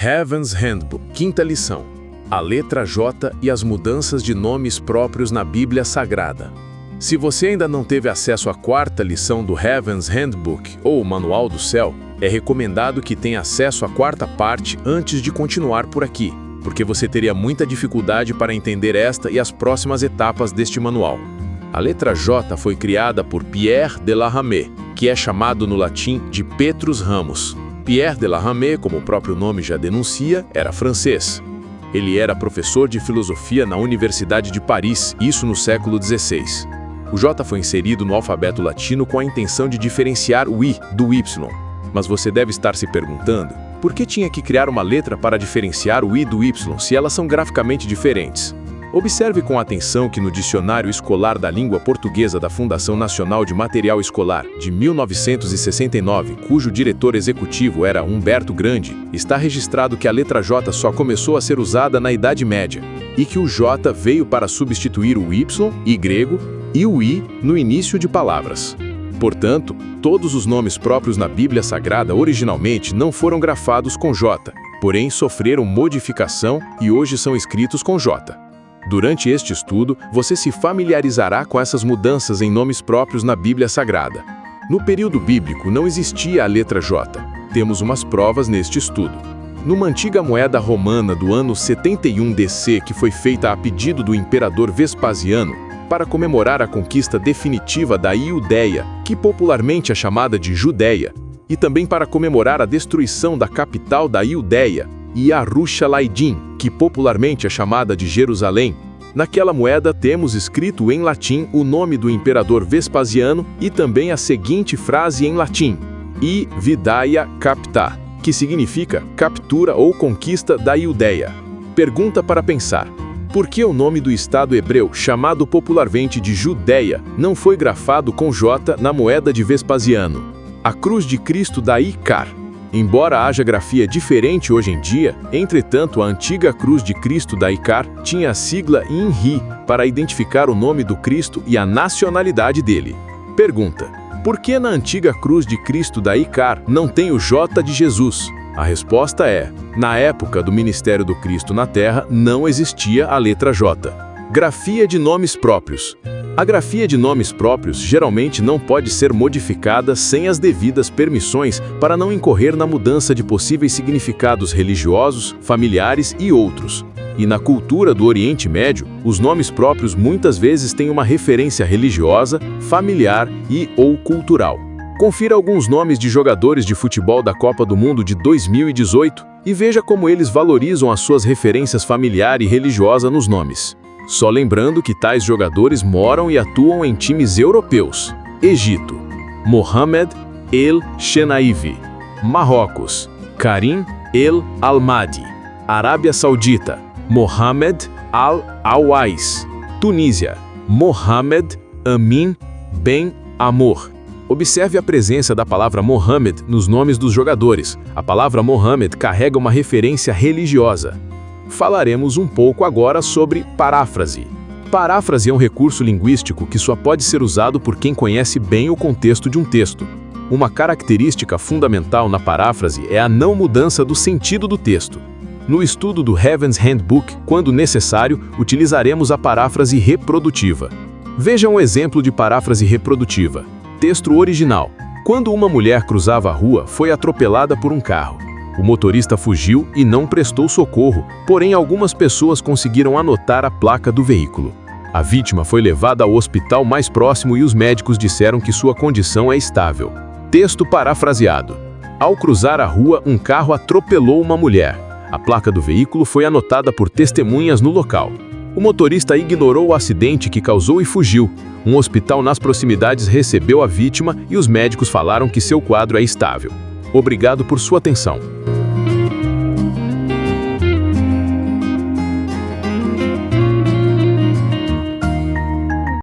Heaven's Handbook, quinta lição. A letra J e as mudanças de nomes próprios na Bíblia Sagrada. Se você ainda não teve acesso à quarta lição do Heaven's Handbook, ou Manual do Céu, é recomendado que tenha acesso à quarta parte antes de continuar por aqui, porque você teria muita dificuldade para entender esta e as próximas etapas deste manual. A letra J foi criada por Pierre de la Ramée, que é chamado no latim de Petrus Ramos. Pierre de la Ramée, como o próprio nome já denuncia, era francês. Ele era professor de filosofia na Universidade de Paris, isso no século XVI. O J foi inserido no alfabeto latino com a intenção de diferenciar o I do Y. Mas você deve estar se perguntando, por que tinha que criar uma letra para diferenciar o I do Y se elas são graficamente diferentes? Observe com atenção que no Dicionário Escolar da Língua Portuguesa da Fundação Nacional de Material Escolar, de 1969, cujo diretor executivo era Humberto Grande, está registrado que a letra J só começou a ser usada na Idade Média, e que o J veio para substituir o Y, I grego, e o I no início de palavras. Portanto, todos os nomes próprios na Bíblia Sagrada originalmente não foram grafados com J, porém sofreram modificação e hoje são escritos com J. Durante este estudo, você se familiarizará com essas mudanças em nomes próprios na Bíblia Sagrada. No período bíblico não existia a letra J. Temos umas provas neste estudo. Numa antiga moeda romana do ano 71 DC, que foi feita a pedido do imperador Vespasiano, para comemorar a conquista definitiva da Iudeia, que popularmente é chamada de Judeia, e também para comemorar a destruição da capital da Iudeia, Yarushalayim, que popularmente é chamada de Jerusalém. Naquela moeda temos escrito em latim o nome do imperador Vespasiano e também a seguinte frase em latim: I vidaia capta, que significa captura ou conquista da Iudeia. Pergunta para pensar: por que o nome do estado hebreu, chamado popularmente de Judeia, não foi grafado com J na moeda de Vespasiano? A cruz de Cristo da Icar. Embora haja grafia diferente hoje em dia, entretanto a antiga cruz de Cristo da Icar tinha a sigla INRI para identificar o nome do Cristo e a nacionalidade dele. Pergunta: por que na antiga cruz de Cristo da Icar não tem o J de Jesus? A resposta é: na época do ministério do Cristo na Terra não existia a letra J. Grafia de nomes próprios. A grafia de nomes próprios geralmente não pode ser modificada sem as devidas permissões para não incorrer na mudança de possíveis significados religiosos, familiares e outros. E na cultura do Oriente Médio, os nomes próprios muitas vezes têm uma referência religiosa, familiar ou cultural. Confira alguns nomes de jogadores de futebol da Copa do Mundo de 2018 e veja como eles valorizam as suas referências familiar e religiosa nos nomes. Só lembrando que tais jogadores moram e atuam em times europeus. Egito: Mohamed El Chenaive. Marrocos: Karim El Almadi. Arábia Saudita: Mohamed Al-Awais. Tunísia: Mohamed Amin Ben Amor. Observe a presença da palavra Mohamed nos nomes dos jogadores. A palavra Mohamed carrega uma referência religiosa. Falaremos um pouco agora sobre paráfrase. Paráfrase é um recurso linguístico que só pode ser usado por quem conhece bem o contexto de um texto. Uma característica fundamental na paráfrase é a não mudança do sentido do texto. No estudo do Heaven's Handbook, quando necessário, utilizaremos a paráfrase reprodutiva. Veja um exemplo de paráfrase reprodutiva. Texto original: quando uma mulher cruzava a rua, foi atropelada por um carro. O motorista fugiu e não prestou socorro, porém algumas pessoas conseguiram anotar a placa do veículo. A vítima foi levada ao hospital mais próximo e os médicos disseram que sua condição é estável. Texto parafraseado: ao cruzar a rua, um carro atropelou uma mulher. A placa do veículo foi anotada por testemunhas no local. O motorista ignorou o acidente que causou e fugiu. Um hospital nas proximidades recebeu a vítima e os médicos falaram que seu quadro é estável. Obrigado por sua atenção.